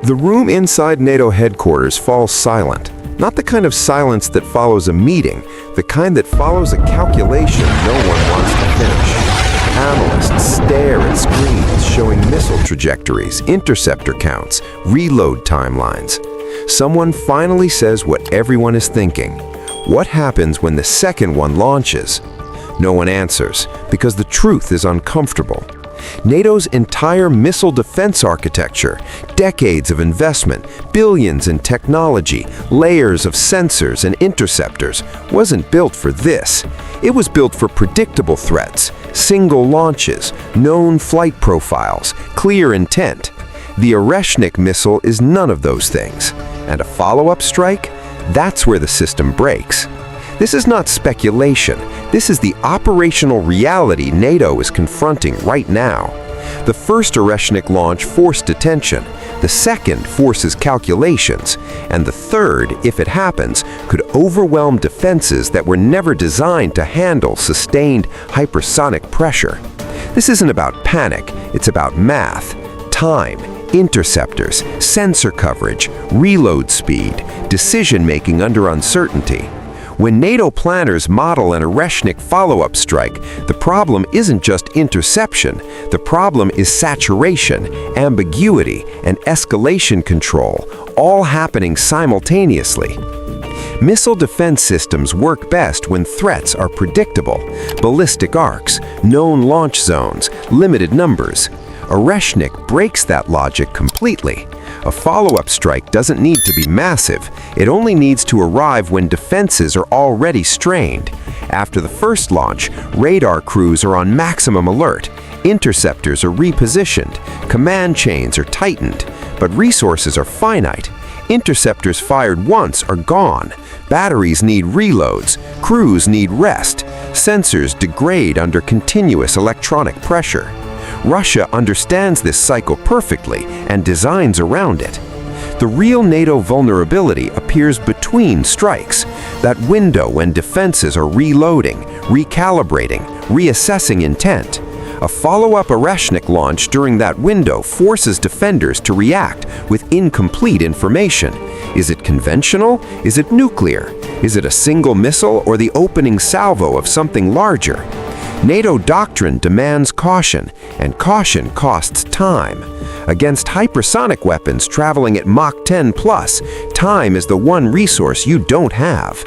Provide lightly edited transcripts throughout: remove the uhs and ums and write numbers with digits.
The room inside NATO headquarters falls silent. Not the kind of silence that follows a meeting, the kind that follows a calculation no one wants to finish. Analysts stare at screens showing missile trajectories, interceptor counts, reload timelines. Someone finally says what everyone is thinking. What happens when the second one launches? No one answers, because the truth is uncomfortable. NATO's entire missile defense architecture, decades of investment, billions in technology, layers of sensors and interceptors, wasn't built for this. It was built for predictable threats, single launches, known flight profiles, clear intent. The Oreshnik missile is none of those things. And a follow-up strike? That's where the system breaks. This is not speculation. This is the operational reality NATO is confronting right now. The first Oreshnik launch forced attention. The second forces calculations. And the third, if it happens, could overwhelm defenses that were never designed to handle sustained hypersonic pressure. This isn't about panic. It's about math, time, interceptors, sensor coverage, reload speed, decision-making under uncertainty. When NATO planners model an Oreshnik follow-up strike, the problem isn't just interception. The problem is saturation, ambiguity, and escalation control, all happening simultaneously. Missile defense systems work best when threats are predictable: ballistic arcs, known launch zones, limited numbers. Oreshnik breaks that logic completely. A follow-up strike doesn't need to be massive. It only needs to arrive when defenses are already strained. After the first launch, radar crews are on maximum alert. Interceptors are repositioned. Command chains are tightened. But resources are finite. Interceptors fired once are gone. Batteries need reloads. Crews need rest. Sensors degrade under continuous electronic pressure. Russia understands this cycle perfectly and designs around it. The real NATO vulnerability appears between strikes, that window when defenses are reloading, recalibrating, reassessing intent. A follow-up Oreshnik launch during that window forces defenders to react with incomplete information. Is it conventional? Is it nuclear? Is it a single missile or the opening salvo of something larger? NATO doctrine demands caution, and caution costs time. Against hypersonic weapons traveling at Mach 10 plus, time is the one resource you don't have.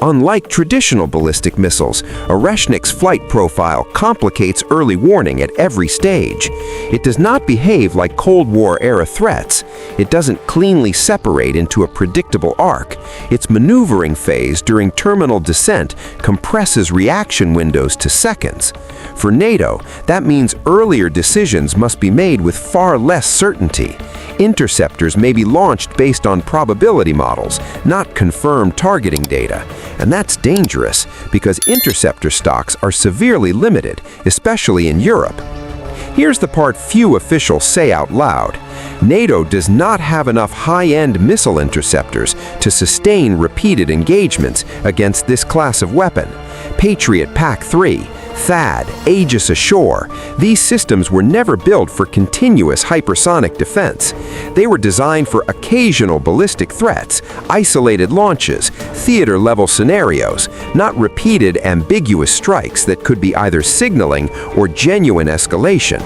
Unlike traditional ballistic missiles, Oreshnik's flight profile complicates early warning at every stage. It does not behave like Cold War-era threats. It doesn't cleanly separate into a predictable arc. Its maneuvering phase during terminal descent compresses reaction windows to seconds. For NATO, that means earlier decisions must be made with far less certainty. Interceptors may be launched based on probability models, not confirmed targeting data. And that's dangerous because interceptor stocks are severely limited, especially in Europe. Here's the part few officials say out loud. NATO does not have enough high-end missile interceptors to sustain repeated engagements against this class of weapon. Patriot PAC-3, THAAD, Aegis Ashore, these systems were never built for continuous hypersonic defense. They were designed for occasional ballistic threats, isolated launches, theater-level scenarios, not repeated ambiguous strikes that could be either signaling or genuine escalation.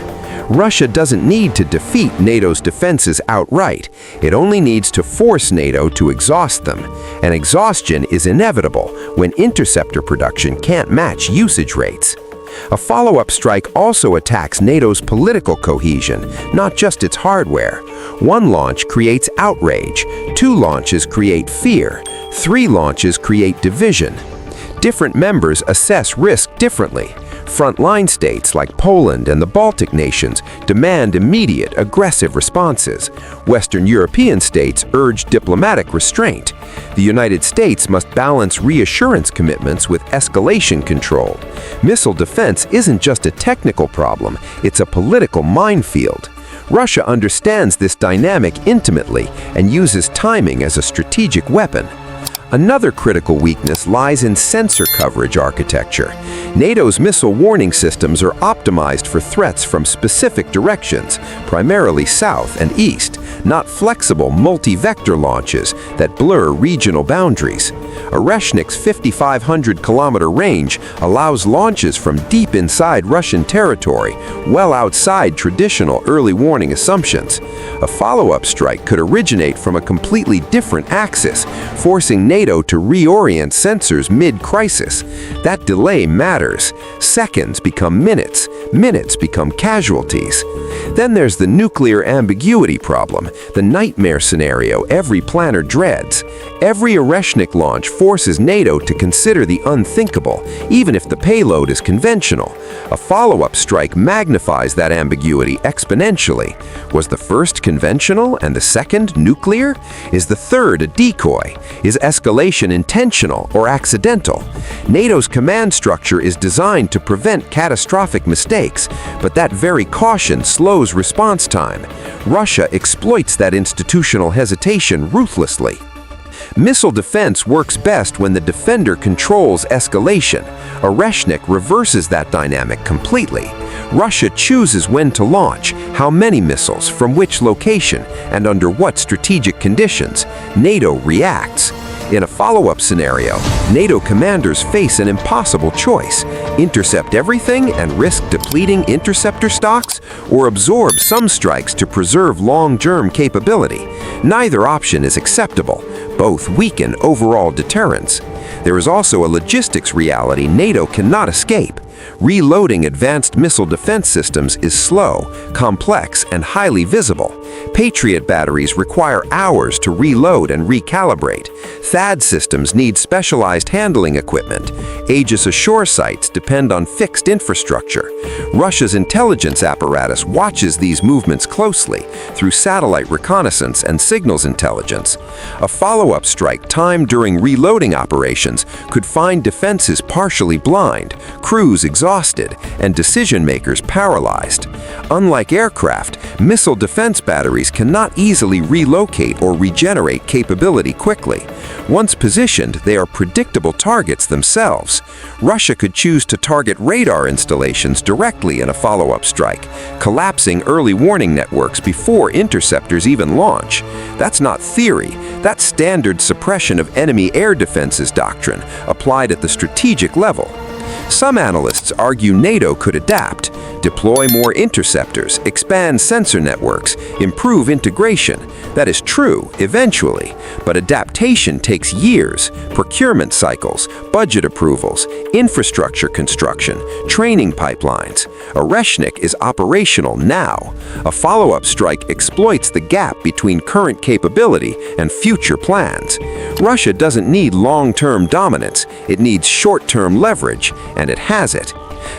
Russia doesn't need to defeat NATO's defenses outright. It only needs to force NATO to exhaust them. And exhaustion is inevitable when interceptor production can't match usage rates. A follow-up strike also attacks NATO's political cohesion, not just its hardware. One launch creates outrage, 2 launches create fear, 3 launches create division. Different members assess risk differently. Frontline states like Poland and the Baltic nations demand immediate, aggressive responses. Western European states urge diplomatic restraint. The United States must balance reassurance commitments with escalation control. Missile defense isn't just a technical problem, it's a political minefield. Russia understands this dynamic intimately and uses timing as a strategic weapon. Another critical weakness lies in sensor coverage architecture. NATO's missile warning systems are optimized for threats from specific directions, primarily south and east, not flexible multi-vector launches that blur regional boundaries. Oreshnik's 5,500-kilometer range allows launches from deep inside Russian territory, well outside traditional early warning assumptions. A follow-up strike could originate from a completely different axis, forcing NATO to reorient sensors mid-crisis. That delay matters. Seconds become minutes. Minutes become casualties. Then there's the nuclear ambiguity problem, the nightmare scenario every planner dreads. Every Oreshnik launch forces NATO to consider the unthinkable, even if the payload is conventional. A follow-up strike magnifies that ambiguity exponentially. Was the first conventional and the second nuclear? Is the third a decoy? Is escalation intentional or accidental? NATO's command structure is designed to prevent catastrophic mistakes, but that very caution slows response time. Russia exploits that institutional hesitation ruthlessly. Missile defense works best when the defender controls escalation. Oreshnik reverses that dynamic completely. Russia chooses when to launch, how many missiles, from which location, and under what strategic conditions. NATO reacts. In a follow-up scenario, NATO commanders face an impossible choice: intercept everything and risk depleting interceptor stocks, or absorb some strikes to preserve long-term capability. Neither option is acceptable. Both weaken overall deterrence. There is also a logistics reality NATO cannot escape. Reloading advanced missile defense systems is slow, complex, and highly visible. Patriot batteries require hours to reload and recalibrate. THAAD systems need specialized handling equipment. Aegis Ashore sites depend on fixed infrastructure. Russia's intelligence apparatus watches these movements closely through satellite reconnaissance and signals intelligence. A follow-up strike timed during reloading operations could find defenses partially blind, crews exhausted, and decision-makers paralyzed. Unlike aircraft, missile defense batteries cannot easily relocate or regenerate capability quickly. Once positioned, they are predictable targets themselves. Russia could choose to target radar installations directly in a follow-up strike, collapsing early warning networks before interceptors even launch. That's not theory. That's standard suppression of enemy air defenses doctrine, applied at the strategic level. Some analysts argue NATO could adapt, deploy more interceptors, expand sensor networks, improve integration. That is true, eventually, but adaptation takes years: procurement cycles, budget approvals, infrastructure construction, training pipelines. Oreshnik is operational now. A follow-up strike exploits the gap between current capability and future plans. Russia doesn't need long-term dominance, it needs short-term leverage, and it has it.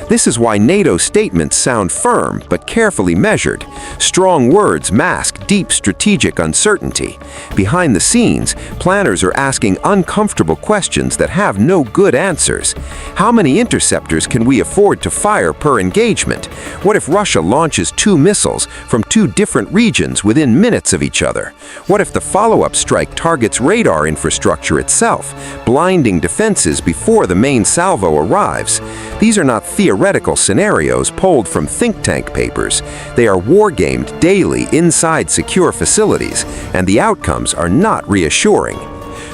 This is why NATO statements sound firm but carefully measured. Strong words mask deep strategic uncertainty. Behind the scenes, planners are asking uncomfortable questions that have no good answers. How many interceptors can we afford to fire per engagement? What if Russia launches 2 missiles from 2 different regions within minutes of each other? What if the follow-up strike targets radar infrastructure itself, blinding defenses before the main salvo arrives? These are not theoretical scenarios pulled from think tank papers. They are war-gamed daily inside secure facilities, and the outcomes are not reassuring.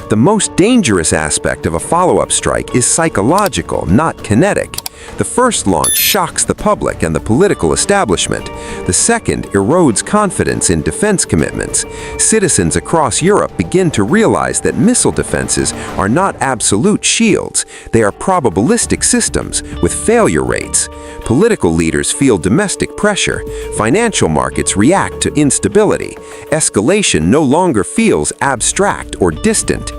The most dangerous aspect of a follow-up strike is psychological, not kinetic. The first launch shocks the public and the political establishment. The second erodes confidence in defense commitments. Citizens across Europe begin to realize that missile defenses are not absolute shields. They are probabilistic systems with failure rates. Political leaders feel domestic pressure. Financial markets react to instability. Escalation no longer feels abstract or distant.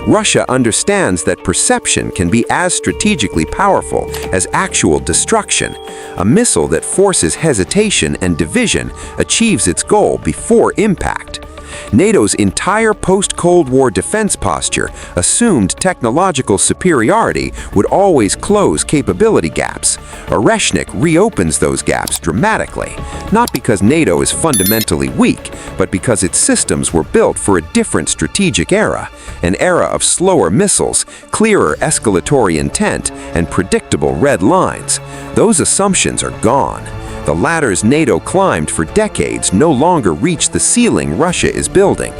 Russia understands that perception can be as strategically powerful as actual destruction. A missile that forces hesitation and division achieves its goal before impact. NATO's entire post-Cold War defense posture assumed technological superiority would always close capability gaps. Oreshnik reopens those gaps dramatically, not because NATO is fundamentally weak, but because its systems were built for a different strategic era, an era of slower missiles, clearer escalatory intent, and predictable red lines. Those assumptions are gone. The ladders NATO climbed for decades no longer reach the ceiling Russia is building.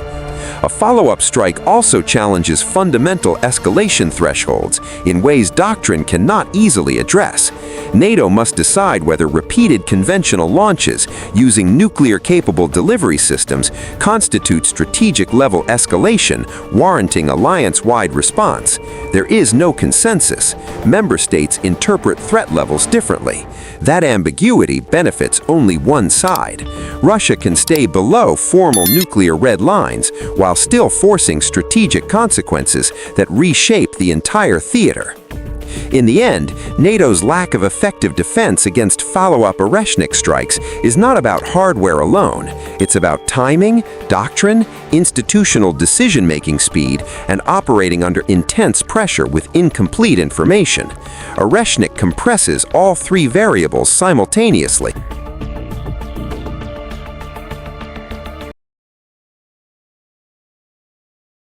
A follow-up strike also challenges fundamental escalation thresholds in ways doctrine cannot easily address. NATO must decide whether repeated conventional launches using nuclear-capable delivery systems constitute strategic-level escalation, warranting alliance-wide response. There is no consensus. Member states interpret threat levels differently. That ambiguity benefits only one side. Russia can stay below formal nuclear red lines while still forcing strategic consequences that reshape the entire theater. In the end, NATO's lack of effective defense against follow-up Oreshnik strikes is not about hardware alone. It's about timing, doctrine, institutional decision-making speed, and operating under intense pressure with incomplete information. Oreshnik compresses all three variables simultaneously.